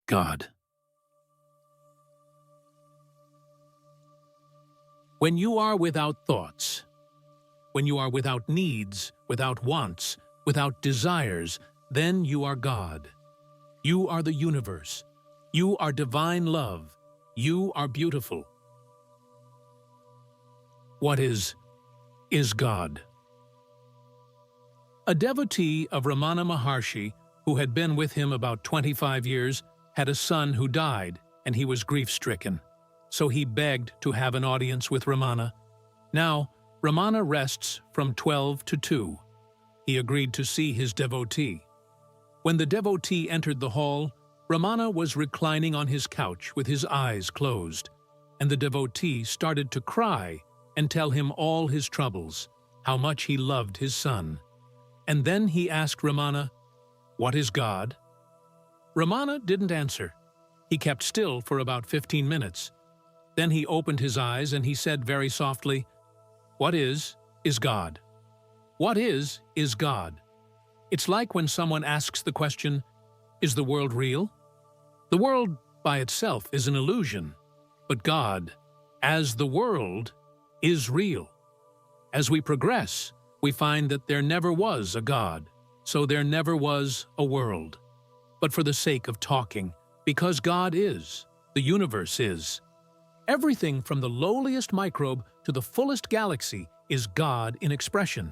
God. When you are without thoughts, when you are without needs, without wants, without desires, then you are God. You are the universe. You are divine love. You are beautiful. What is God? A devotee of Ramana Maharshi, who had been with him about 25 years, had a son who died, and he was grief-stricken. So he begged to have an audience with Ramana. Now, Ramana rests from 12 to 2. He agreed to see his devotee. When the devotee entered the hall, Ramana was reclining on his couch with his eyes closed, and the devotee started to cry and tell him all his troubles, how much he loved his son. And then he asked Ramana, "What is God?" Ramana didn't answer. He kept still for about 15 minutes. Then he opened his eyes and he said very softly, "What is God? What is God?" It's like when someone asks the question, "Is the world real?" The world by itself is an illusion, but God, as the world, is real. As we progress, we find that there never was a God, so there never was a world. But for the sake of talking, because God is, the universe is. Everything from the lowliest microbe to the fullest galaxy is God in expression.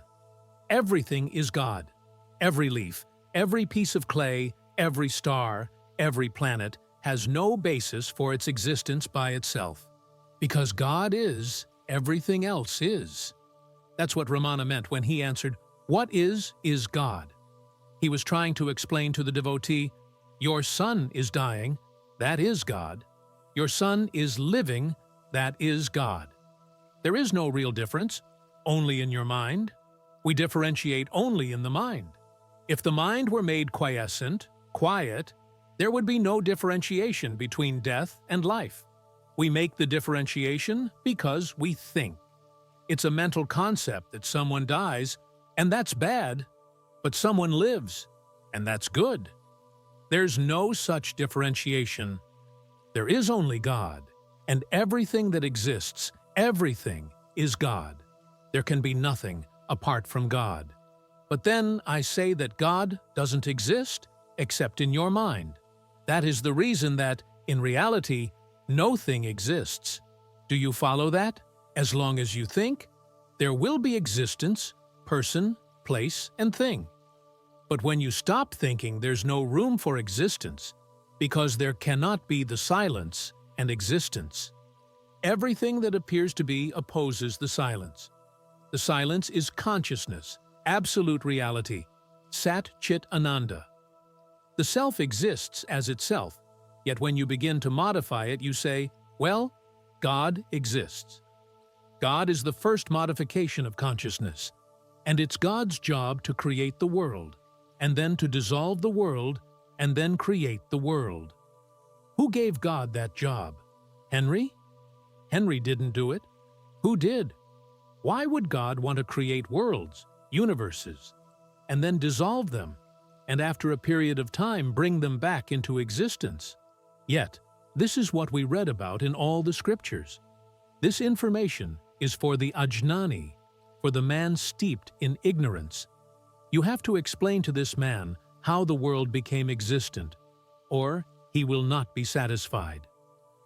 Everything is God. Every leaf, every piece of clay, every star, every planet has no basis for its existence by itself. Because God is, everything else is. That's what Ramana meant when he answered, "What is God?" He was trying to explain to the devotee, your son is dying, that is God. Your son is living, that is God. There is no real difference, only in your mind. We differentiate only in the mind. If the mind were made quiescent, quiet, there would be no differentiation between death and life. We make the differentiation because we think. It's a mental concept that someone dies, and that's bad, but someone lives, and that's good. There's no such differentiation. There is only God, and everything that exists, everything is God. There can be nothing apart from God. But then I say that God doesn't exist except in your mind. That is the reason that, in reality, no thing exists. Do you follow that? As long as you think, there will be existence, person, place, and thing. But when you stop thinking, there's no room for existence, because there cannot be the silence and existence. Everything that appears to be opposes the silence. The silence is consciousness, absolute reality, Sat Chit Ananda. The self exists as itself, yet when you begin to modify it, you say, well, God exists. God is the first modification of consciousness, and it's God's job to create the world, and then to dissolve the world, and then create the world. Who gave God that job? Henry? Henry didn't do it. Who did? Why would God want to create worlds, universes, and then dissolve them, and after a period of time bring them back into existence? Yet, this is what we read about in all the scriptures. This information is for the ajnani, for the man steeped in ignorance. You have to explain to this man how the world became existent, or he will not be satisfied.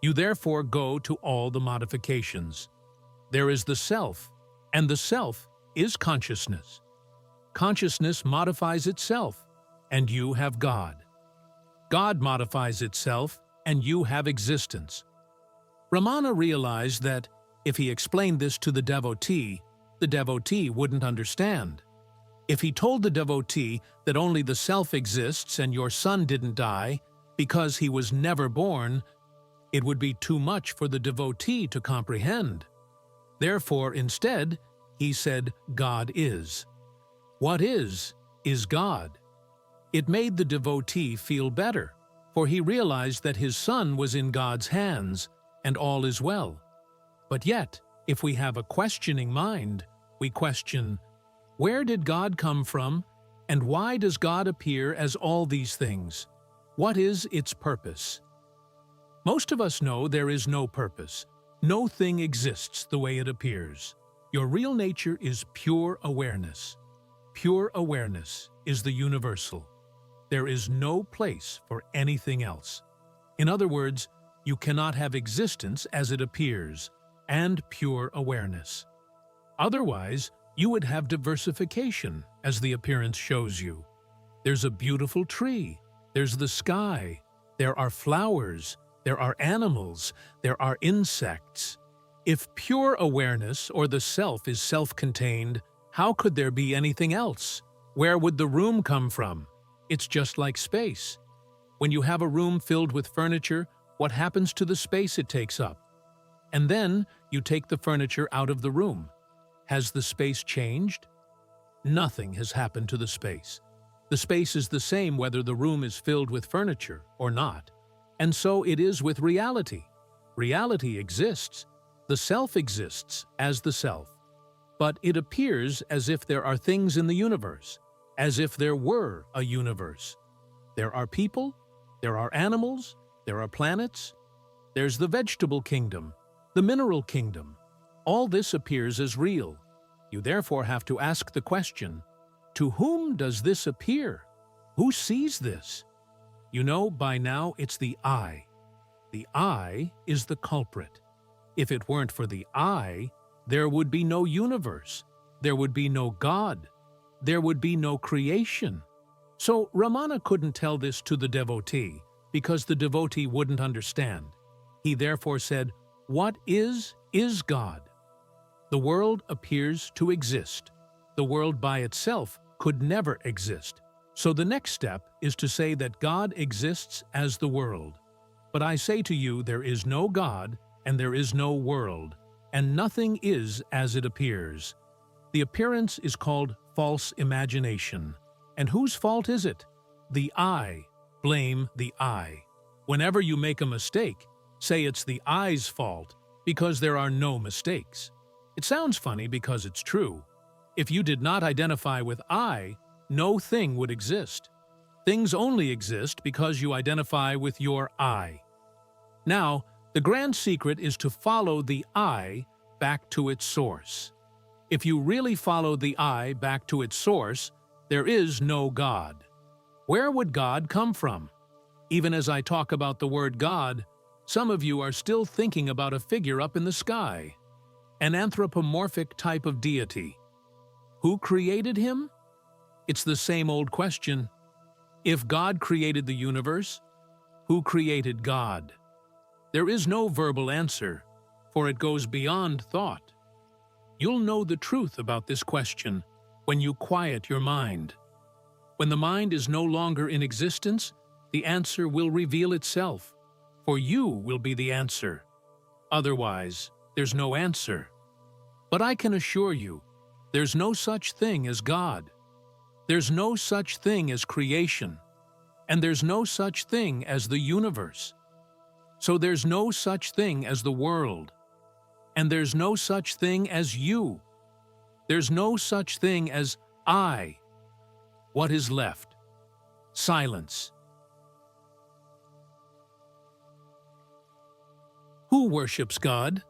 You therefore go to all the modifications. There is the self, and the self is consciousness. Consciousness modifies itself, and you have God. God modifies itself, and you have existence. Ramana realized that if he explained this to the devotee wouldn't understand. If he told the devotee that only the self exists and your son didn't die because he was never born, it would be too much for the devotee to comprehend. Therefore, instead, he said, God is. What is God. It made the devotee feel better, for he realized that his son was in God's hands, and all is well. But yet, if we have a questioning mind, we question, where did God come from, and why does God appear as all these things? What is its purpose? Most of us know there is no purpose. No thing exists the way it appears. Your real nature is pure awareness. Pure awareness is the universal. There is no place for anything else. In other words, you cannot have existence as it appears and pure awareness. Otherwise, you would have diversification, as the appearance shows you. There's a beautiful tree, there's the sky, there are flowers, there are animals, there are insects. If pure awareness or the self is self-contained, how could there be anything else? Where would the room come from? It's just like space. When you have a room filled with furniture, what happens to the space it takes up? And then you take the furniture out of the room. Has the space changed? Nothing has happened to the space. The space is the same whether the room is filled with furniture or not. And so it is with reality. Reality exists. The self exists as the self. But it appears as if there are things in the universe, as if there were a universe. There are people, there are animals, there are planets, there's the vegetable kingdom, the mineral kingdom. All this appears as real. You therefore have to ask the question, to whom does this appear? Who sees this? You know, by now it's the I. The I is the culprit. If it weren't for the I, there would be no universe. There would be no God. There would be no creation. So Ramana couldn't tell this to the devotee because the devotee wouldn't understand. He therefore said, what is God. The world appears to exist. The world by itself could never exist. So the next step is to say that God exists as the world. But I say to you, there is no God and there is no world, and nothing is as it appears. The appearance is called false imagination. And whose fault is it? The I. Blame the I. Whenever you make a mistake, say it's the I's fault, because there are no mistakes. It sounds funny because it's true. If you did not identify with I, no thing would exist. Things only exist because you identify with your I. Now, the grand secret is to follow the I back to its source. If you really follow the I back to its source, there is no God. Where would God come from? Even as I talk about the word God, some of you are still thinking about a figure up in the sky, an anthropomorphic type of deity. Who created him? It's the same old question. If God created the universe, who created God? There is no verbal answer, for it goes beyond thought. You'll know the truth about this question when you quiet your mind. When the mind is no longer in existence, the answer will reveal itself, for you will be the answer. Otherwise, there's no answer. But I can assure you, there's no such thing as God. There's no such thing as creation. And there's no such thing as the universe. So there's no such thing as the world. And there's no such thing as you. There's no such thing as I. What is left? Silence. Who worships God?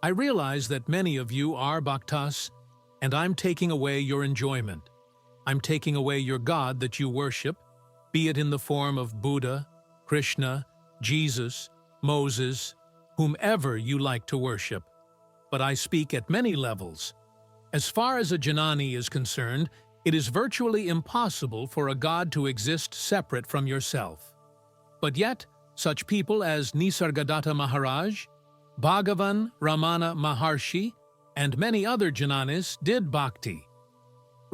I realize that many of you are bhaktas, and I'm taking away your enjoyment. I'm taking away your God that you worship, be it in the form of Buddha, Krishna, Jesus, Moses, whomever you like to worship. But I speak at many levels. As far as a jnani is concerned, it is virtually impossible for a God to exist separate from yourself. But yet, such people as Nisargadatta Maharaj, Bhagavan Ramana Maharshi, and many other jnanis did bhakti.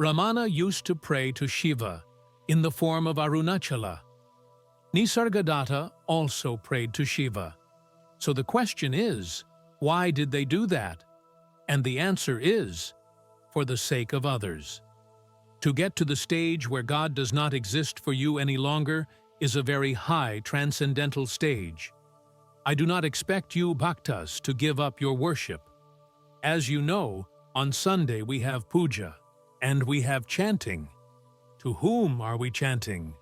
Ramana used to pray to Shiva in the form of Arunachala. Nisargadatta also prayed to Shiva. So the question is, why did they do that? And the answer is, for the sake of others. To get to the stage where God does not exist for you any longer is a very high transcendental stage. I do not expect you bhaktas to give up your worship. As you know, on Sunday we have puja, and we have chanting. To whom are we chanting?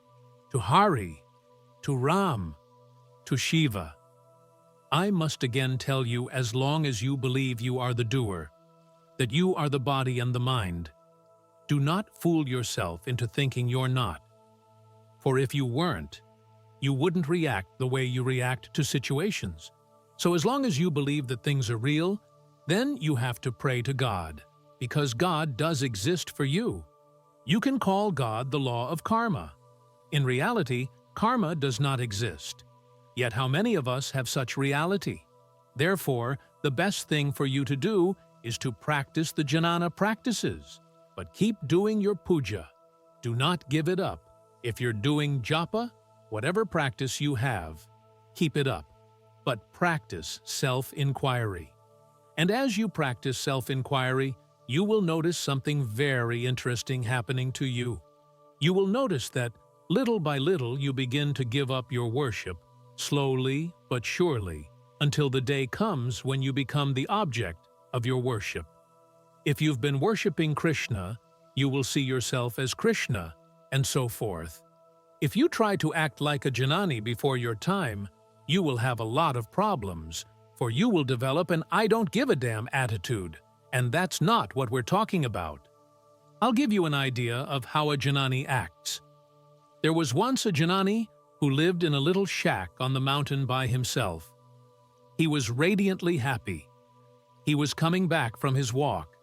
to Hari, to Ram, to Shiva. I must again tell you, as long as you believe you are the doer, that you are the body and the mind, do not fool yourself into thinking you're not. For if you weren't, you wouldn't react the way you react to situations. So as long as you believe that things are real, then you have to pray to God, because God does exist for you. You can call God the law of karma. In reality, karma does not exist. Yet how many of us have such reality? Therefore, the best thing for you to do is to practice the jnana practices, but keep doing your puja. Do not give it up. If you're doing japa, whatever practice you have, keep it up, but practice self-inquiry. And as you practice self-inquiry, you will notice something very interesting happening to you. You will notice that little by little you begin to give up your worship, slowly but surely, until the day comes when you become the object of your worship. If you've been worshiping Krishna, you will see yourself as Krishna, and so forth. If you try to act like a Janani before your time, you will have a lot of problems, for you will develop an I don't give a damn attitude, and that's not what we're talking about. I'll give you an idea of how a Janani acts. There was once a Janani who lived in a little shack on the mountain by himself. He was radiantly happy. He was coming back from his walk,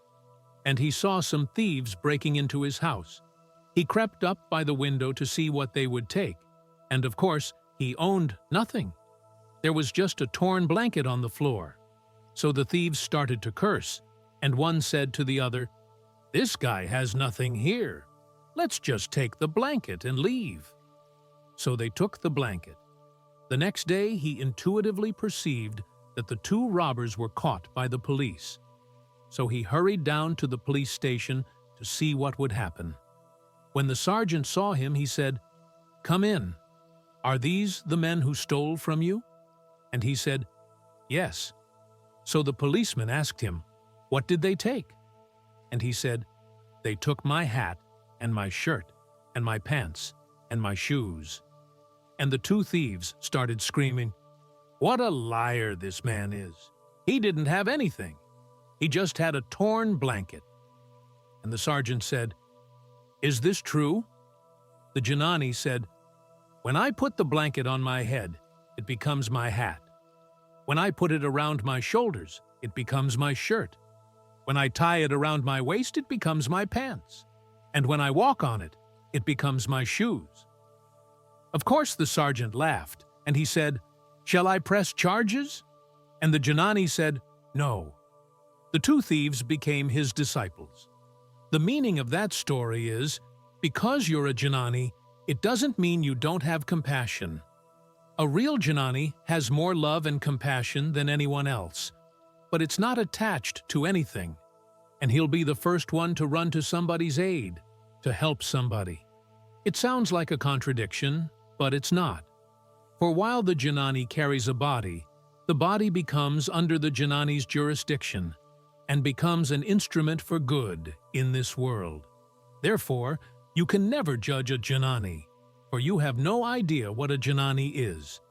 and he saw some thieves breaking into his house. He crept up by the window to see what they would take, and of course, he owned nothing. There was just a torn blanket on the floor. So the thieves started to curse, and one said to the other, "This guy has nothing here. Let's just take the blanket and leave." So they took the blanket. The next day, he intuitively perceived that the two robbers were caught by the police. So he hurried down to the police station to see what would happen. When the sergeant saw him, he said, "Come in. Are these the men who stole from you?" And he said, "Yes." So the policeman asked him, "What did they take?" And he said, "They took my hat and my shirt and my pants and my shoes." And the two thieves started screaming, "What a liar this man is. He didn't have anything. He just had a torn blanket." And the sergeant said, "Is this true?" The Janani said, "When I put the blanket on my head, it becomes my hat. When I put it around my shoulders, it becomes my shirt. When I tie it around my waist, it becomes my pants. And when I walk on it, it becomes my shoes." Of course the sergeant laughed, and he said, "Shall I press charges?" And the Janani said, "No." The two thieves became his disciples. The meaning of that story is, because you're a Janani, it doesn't mean you don't have compassion. A real Janani has more love and compassion than anyone else, but it's not attached to anything, and he'll be the first one to run to somebody's aid, to help somebody. It sounds like a contradiction, but it's not. For while the Janani carries a body, the body becomes under the Janani's jurisdiction and becomes an instrument for good in this world. Therefore, you can never judge a Janani, for you have no idea what a Janani is.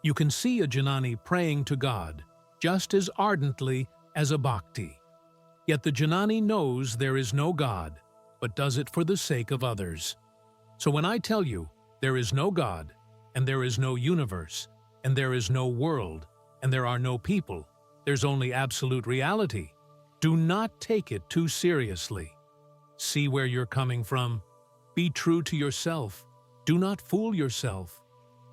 You can see a Janani praying to God just as ardently as a bhakti. Yet the Janani knows there is no God, but does it for the sake of others. So when I tell you there is no God, and there is no universe, and there is no world, and there are no people, there's only absolute reality, do not take it too seriously. See where you're coming from. Be true to yourself. Do not fool yourself.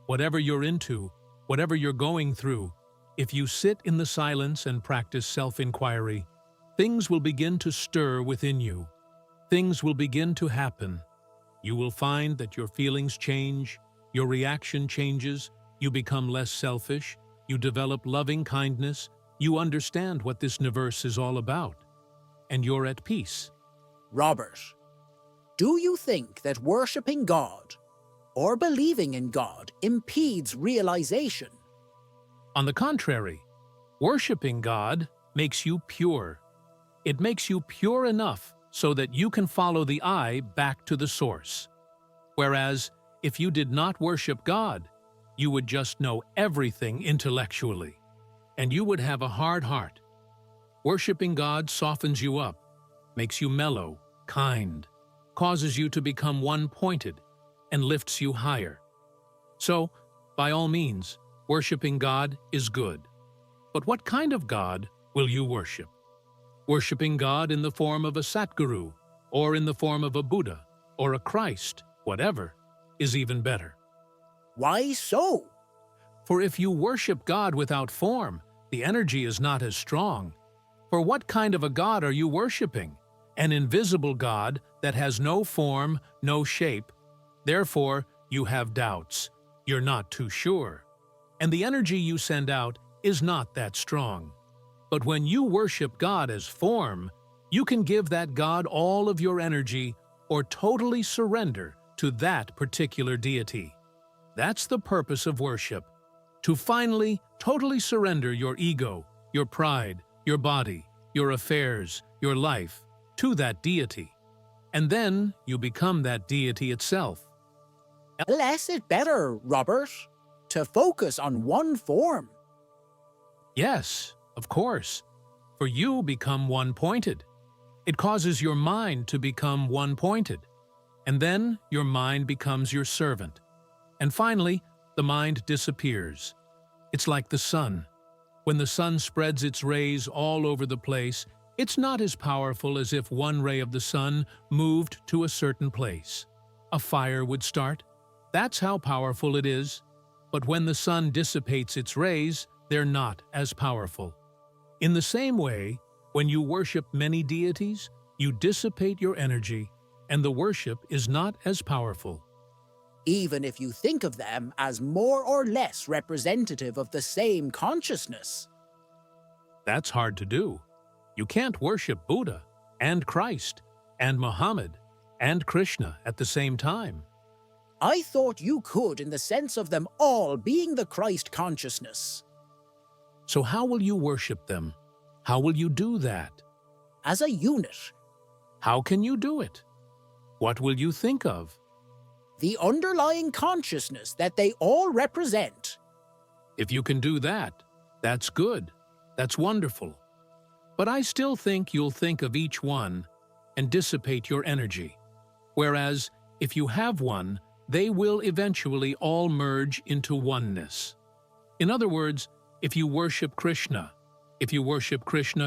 Whatever you're into, whatever you're going through, if you sit in the silence and practice self-inquiry, things will begin to stir within you. Things will begin to happen. You will find that your feelings change, your reaction changes, you become less selfish, you develop loving kindness, you understand what this universe is all about, and you're at peace. Robert, do you think that worshipping God or believing in God impedes realization? On the contrary, worshipping God makes you pure. It makes you pure enough so that you can follow the eye back to the source. Whereas, if you did not worship God, you would just know everything intellectually, and you would have a hard heart. Worshipping God softens you up, makes you mellow, kind, causes you to become one-pointed, and lifts you higher. So, by all means, worshipping God is good. But what kind of God will you worship? Worshipping God in the form of a Satguru, or in the form of a Buddha, or a Christ, whatever, is even better. Why so? For if you worship God without form, the energy is not as strong. For what kind of a God are you worshiping? An invisible God that has no form, no shape. Therefore, you have doubts. You're not too sure. And the energy you send out is not that strong. But when you worship God as form, you can give that God all of your energy or totally surrender to that particular deity. That's the purpose of worship, to finally totally surrender your ego, your pride, your body, your affairs, your life, to that deity. And then you become that deity itself. Less it better, Robert, to focus on one form. Yes, of course, for you become one-pointed. It causes your mind to become one-pointed, and then your mind becomes your servant. And finally, the mind disappears. It's like the sun. When the sun spreads its rays all over the place, it's not as powerful as if one ray of the sun moved to a certain place. A fire would start. That's how powerful it is. But when the sun dissipates its rays, they're not as powerful. In the same way, when you worship many deities, you dissipate your energy, and the worship is not as powerful. Even if you think of them as more or less representative of the same consciousness. That's hard to do. You can't worship Buddha and Christ and Muhammad and Krishna at the same time. I thought you could in the sense of them all being the Christ consciousness. So how will you worship them? How will you do that? As a unit. How can you do it? What will you think of? The underlying consciousness that they all represent. If you can do that, that's good. That's wonderful. But I still think you'll think of each one and dissipate your energy. Whereas, if you have one, they will eventually all merge into oneness. In other words, if you worship Krishna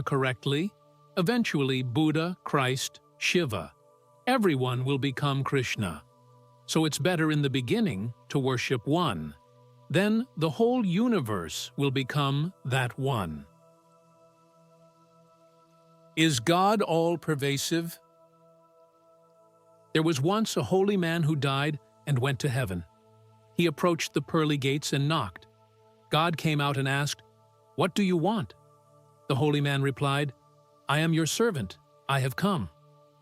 correctly, eventually Buddha, Christ, Shiva, everyone will become Krishna. So it's better in the beginning to worship one. Then the whole universe will become that one. Is God all-pervasive? There was once a holy man who died and went to heaven. He approached the pearly gates and knocked. God came out and asked, "What do you want?" The holy man replied, "I am your servant. I have come."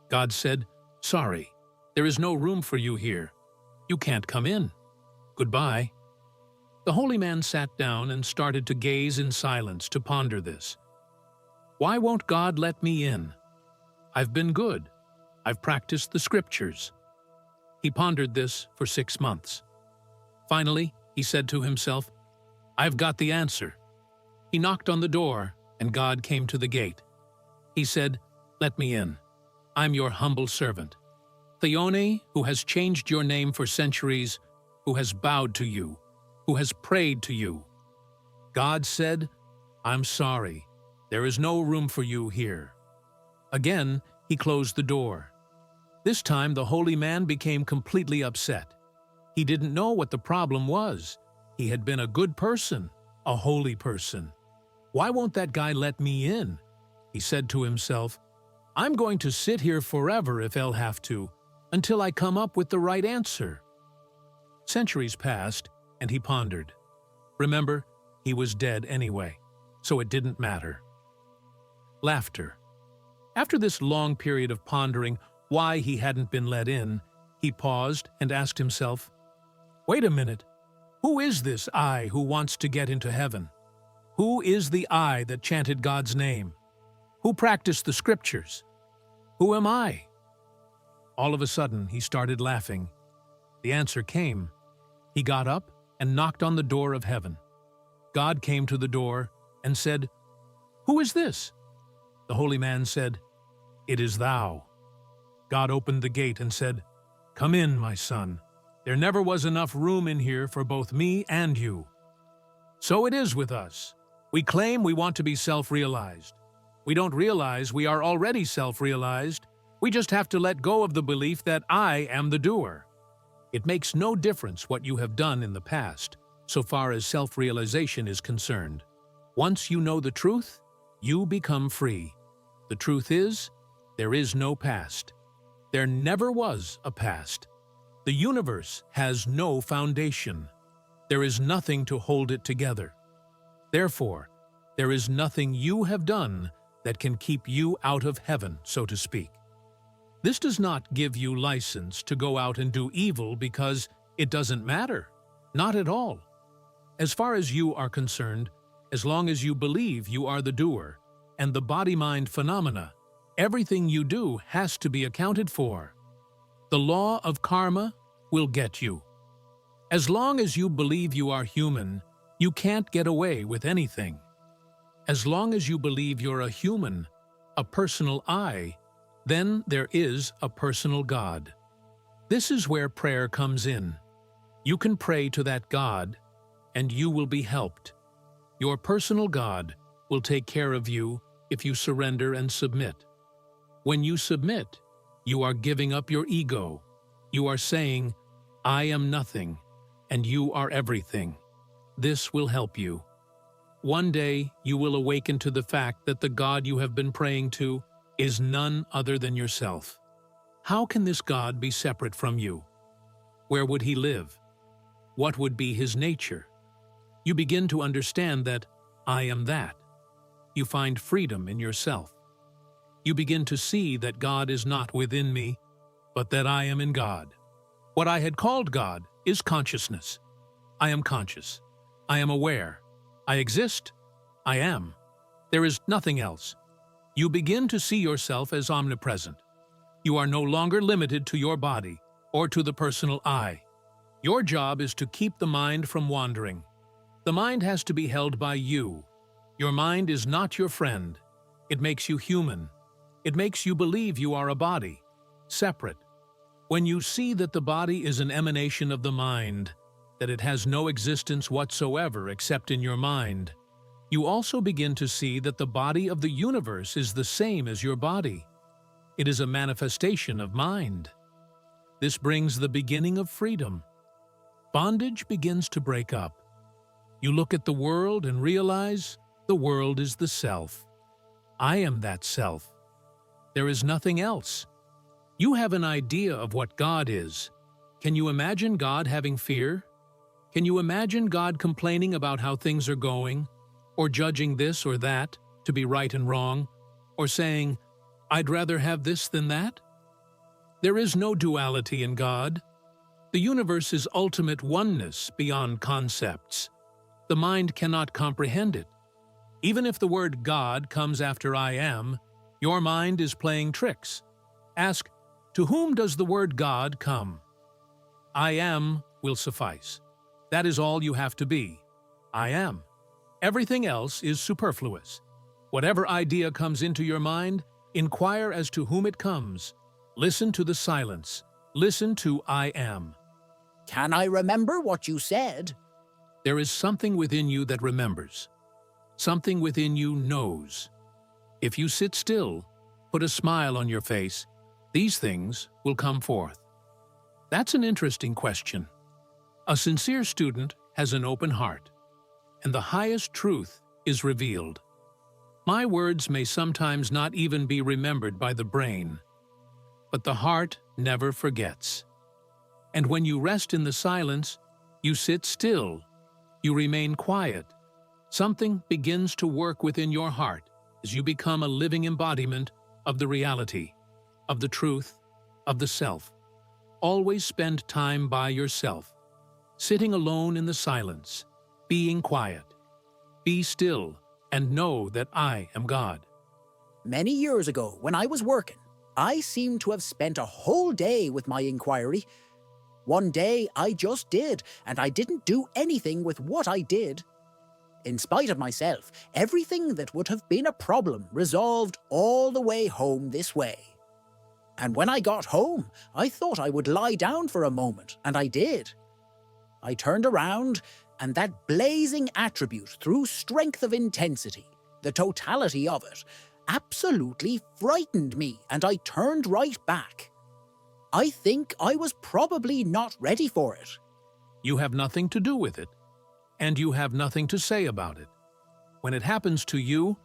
God said, "Sorry, there is no room for you here. You can't come in. Goodbye." The holy man sat down and started to gaze in silence to ponder this. Why won't God let me in? I've been good. I've practiced the scriptures. He pondered this for 6 months. Finally, he said to himself, "I've got the answer." He knocked on the door, and God came to the gate. He said, "Let me in. I'm your humble servant. Theone, who has changed your name for centuries, who has bowed to you, who has prayed to you." God said, "I'm sorry. There is no room for you here." Again, he closed the door. This time, the holy man became completely upset. He didn't know what the problem was. He had been a good person, a holy person. Why won't that guy let me in? He said to himself, "I'm going to sit here forever if I'll have to, until I come up with the right answer." Centuries passed, and he pondered. Remember, he was dead anyway, so it didn't matter. Laughter. After this long period of pondering why he hadn't been let in, he paused and asked himself, "Wait a minute. Who is this I who wants to get into heaven? Who is the I that chanted God's name? Who practiced the scriptures? Who am I?" All of a sudden, he started laughing. The answer came. He got up and knocked on the door of heaven. God came to the door and said, "Who is this?" The holy man said, "It is thou." God opened the gate and said, "Come in, my son. There never was enough room in here for both me and you." So it is with us. We claim we want to be self-realized. We don't realize we are already self-realized. We just have to let go of the belief that I am the doer. It makes no difference what you have done in the past, so far as self-realization is concerned. Once you know the truth, you become free. The truth is, there is no past. There never was a past. The universe has no foundation. There is nothing to hold it together. Therefore, there is nothing you have done that can keep you out of heaven, so to speak. This does not give you license to go out and do evil because it doesn't matter. Not at all. As far as you are concerned, as long as you believe you are the doer and the body-mind phenomena, everything you do has to be accounted for. The law of karma will get you. As long as you believe you are human, you can't get away with anything. As long as you believe you're a human, a personal I, then there is a personal God. This is where prayer comes in. You can pray to that God, and you will be helped. Your personal God will take care of you if you surrender and submit. When you submit, you are giving up your ego. You are saying, "I am nothing, and you are everything." This will help you. One day, you will awaken to the fact that the God you have been praying to is none other than yourself. How can this God be separate from you? Where would he live? What would be his nature? You begin to understand that I am that. You find freedom in yourself. You begin to see that God is not within me, but that I am in God. What I had called God is consciousness. I am conscious. I am aware. I exist. I am. There is nothing else. You begin to see yourself as omnipresent. You are no longer limited to your body or to the personal I. Your job is to keep the mind from wandering. The mind has to be held by you. Your mind is not your friend. It makes you human. It makes you believe you are a body, separate. When you see that the body is an emanation of the mind, that it has no existence whatsoever except in your mind, you also begin to see that the body of the universe is the same as your body. It is a manifestation of mind. This brings the beginning of freedom. Bondage begins to break up. You look at the world and realize the world is the self. I am that self. There is nothing else. You have an idea of what God is. Can you imagine God having fear? Can you imagine God complaining about how things are going, or judging this or that to be right and wrong, or saying, "I'd rather have this than that"? There is no duality in God. The universe is ultimate oneness beyond concepts. The mind cannot comprehend it. Even if the word God comes after I am, your mind is playing tricks. Ask, to whom does the word God come? I am will suffice. That is all you have to be. I am. Everything else is superfluous. Whatever idea comes into your mind, inquire as to whom it comes. Listen to the silence. Listen to I am. Can I remember what you said? There is something within you that remembers. Something within you knows. If you sit still, put a smile on your face, these things will come forth. That's an interesting question. A sincere student has an open heart, and the highest truth is revealed. My words may sometimes not even be remembered by the brain, but the heart never forgets. And when you rest in the silence, you sit still, you remain quiet. Something begins to work within your heart as you become a living embodiment of the reality, of the truth, of the self. Always spend time by yourself, sitting alone in the silence, being quiet. Be still and know that I am God. Many years ago, when I was working, I seemed to have spent a whole day with my inquiry, One day I just did, and I didn't do anything with what I did. In spite of myself, everything that would have been a problem resolved all the way home this way. And when I got home, I thought I would lie down for a moment, and I did. I turned around, and that blazing attribute through strength of intensity, the totality of it, absolutely frightened me, and I turned right back. I think I was probably not ready for it. You have nothing to do with it, and you have nothing to say about it. When it happens to you,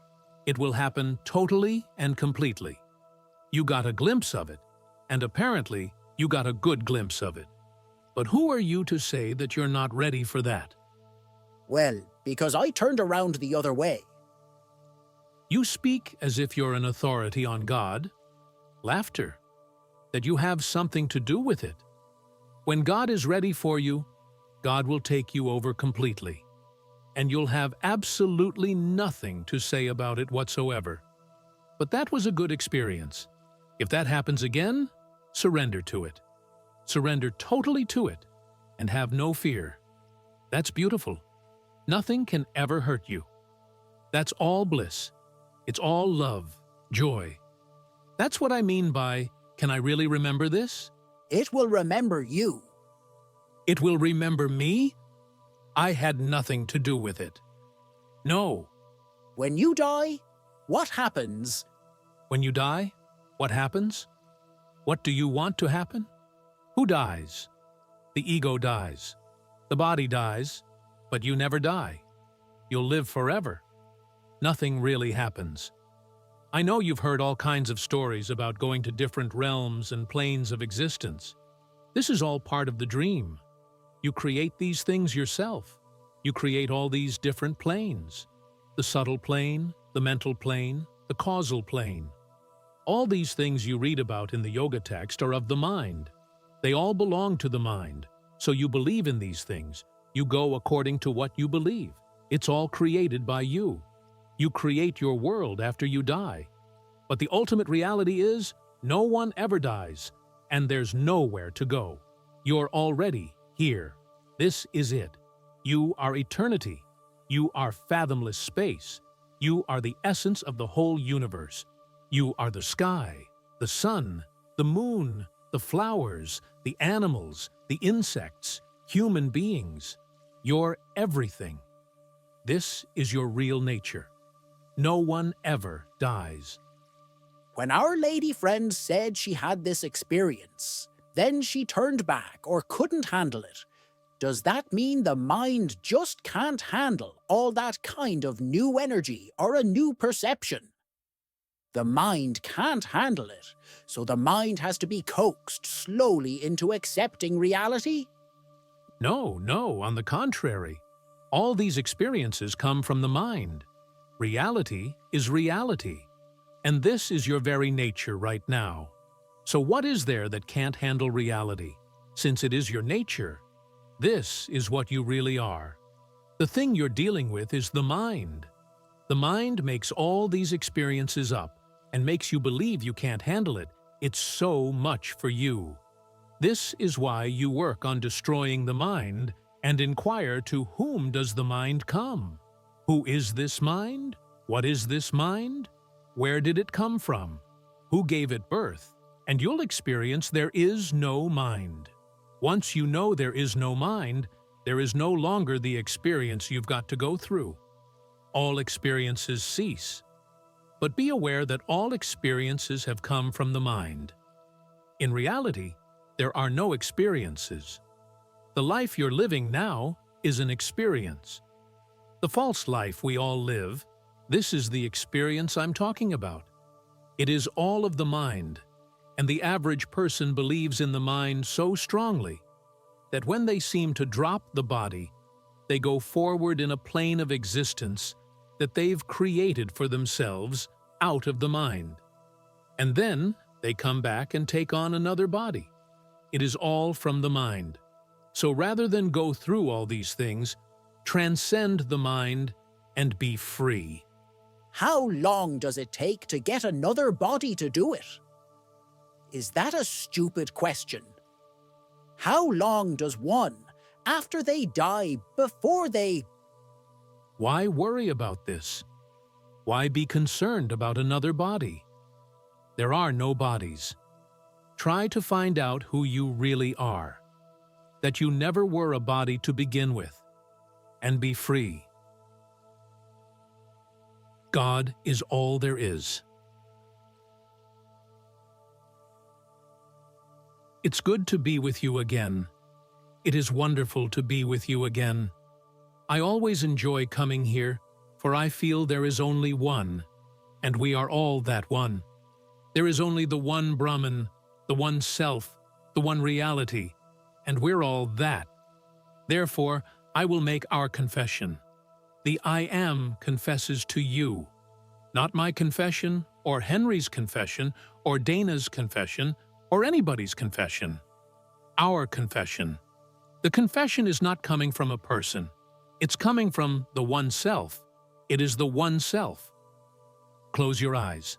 it will happen totally and completely. You got a glimpse of it, and apparently you got a good glimpse of it. But who are you to say that you're not ready for that? Well, because I turned around the other way. You speak as if you're an authority on God. Laughter. That you have something to do with it. When God is ready for you, God will take you over completely, and you'll have absolutely nothing to say about it whatsoever. But that was a good experience. If that happens again, surrender to it. Surrender totally to it, and have no fear. That's beautiful. Nothing can ever hurt you. That's all bliss. It's all love, joy. That's what I mean by, can I really remember this? It will remember you. It will remember me? I had nothing to do with it. No. When you die, what happens? When you die, what happens? What do you want to happen? Who dies? The ego dies. The body dies, but you never die. You'll live forever. Nothing really happens. I know you've heard all kinds of stories about going to different realms and planes of existence. This is all part of the dream. You create these things yourself. You create all these different planes. The subtle plane, the mental plane, the causal plane. All these things you read about in the yoga text are of the mind. They all belong to the mind. So you believe in these things. You go according to what you believe. It's all created by you. You create your world after you die. But the ultimate reality is, no one ever dies, and there's nowhere to go. You're already here. This is it. You are eternity. You are fathomless space. You are the essence of the whole universe. You are the sky, the sun, the moon, the flowers, the animals, the insects, human beings. You're everything. This is your real nature. No one ever dies. When our lady friend said she had this experience, then she turned back or couldn't handle it. Does that mean the mind just can't handle all that kind of new energy or a new perception? The mind can't handle it, so the mind has to be coaxed slowly into accepting reality? No, on the contrary. All these experiences come from the mind. Reality is reality. And this is your very nature right now. So what is there that can't handle reality? Since it is your nature, this is what you really are. The thing you're dealing with is the mind. The mind makes all these experiences up and makes you believe you can't handle it. It's so much for you. This is why you work on destroying the mind and inquire to whom does the mind come? Who is this mind? What is this mind? Where did it come from? Who gave it birth? And you'll experience there is no mind. Once you know there is no mind, there is no longer the experience you've got to go through. All experiences cease. But be aware that all experiences have come from the mind. In reality, there are no experiences. The life you're living now is an experience. The false life we all live, this is the experience I'm talking about. It is all of the mind, and the average person believes in the mind so strongly that when they seem to drop the body, they go forward in a plane of existence that they've created for themselves out of the mind. And then they come back and take on another body. It is all from the mind. So rather than go through all these things, transcend the mind and be free. How long does it take to get another body to do it? Is that a stupid question? How long does one, after they die, before they... Why worry about this? Why be concerned about another body? There are no bodies. Try to find out who you really are, that you never were a body to begin with, and be free. God is all there is. It's good to be with you again. It is wonderful to be with you again. I always enjoy coming here, for I feel there is only one, and we are all that one. There is only the one Brahman, the one self, the one reality, and we're all that. Therefore, I will make our confession. The I Am confesses to you, not my confession, or Henry's confession, or Dana's confession, or anybody's confession. Our confession. The confession is not coming from a person. It's coming from the one self. It is the one self. Close your eyes.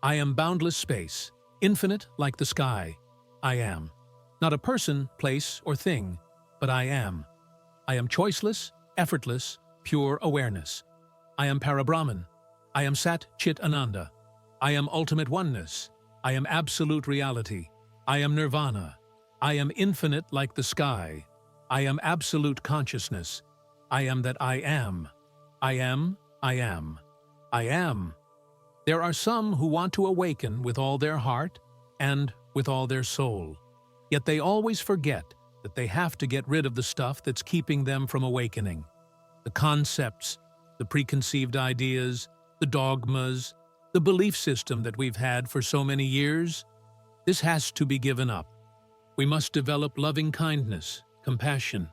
I am boundless space, infinite like the sky. I am. Not a person, place, or thing, but I am. I am choiceless, effortless, pure awareness. I am Parabrahman. I am Sat Chit Ananda. I am ultimate oneness. I am absolute reality. I am nirvana. I am infinite like the sky. I am absolute consciousness. I am that I am. I am, I am. I am. There are some who want to awaken with all their heart and with all their soul. Yet they always forget that they have to get rid of the stuff that's keeping them from awakening. The concepts, the preconceived ideas, the dogmas, the belief system that we've had for so many years. This has to be given up. We must develop loving kindness, compassion.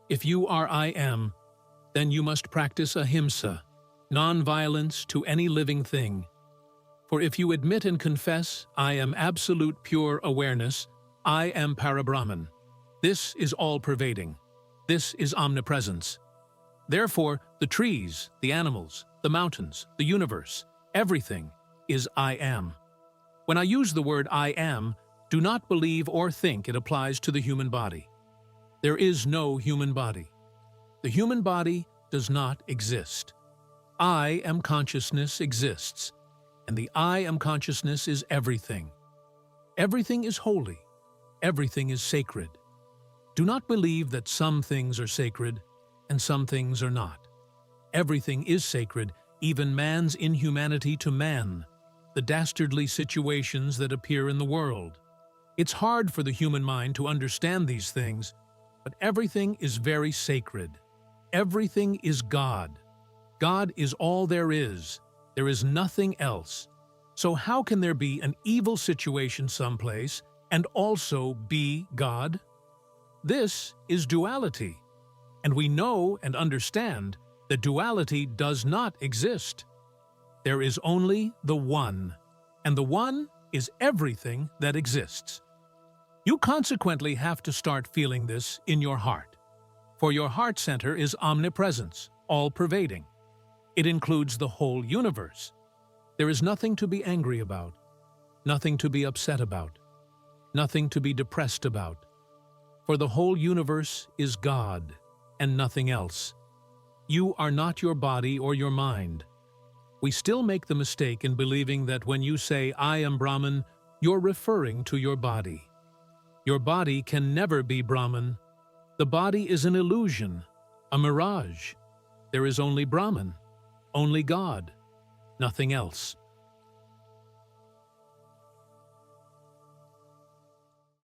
If you are I Am, then you must practice ahimsa, non-violence to any living thing. For if you admit and confess, I am absolute pure awareness, I am Parabrahman. This is all-pervading. This is omnipresence. Therefore, the trees, the animals, the mountains, the universe, everything is I Am. When I use the word I Am, do not believe or think it applies to the human body. There is no human body. The human body does not exist. I Am consciousness exists, and the I Am consciousness is everything. Everything is holy. Everything is sacred. Do not believe that some things are sacred and some things are not. Everything is sacred, even man's inhumanity to man, the dastardly situations that appear in the world. It's hard for the human mind to understand these things, but everything is very sacred. Everything is God. God is all there is. There is nothing else. So how can there be an evil situation someplace and also be God? This is duality, and we know and understand that duality does not exist. There is only the One, and the One is everything that exists. You consequently have to start feeling this in your heart, for your heart center is omnipresence, all-pervading. It includes the whole universe. There is nothing to be angry about, nothing to be upset about, nothing to be depressed about, for the whole universe is God and nothing else. You are not your body or your mind. We still make the mistake in believing that when you say, I am Brahman, you're referring to your body. Your body can never be Brahman. The body is an illusion, a mirage. There is only Brahman, only God, nothing else.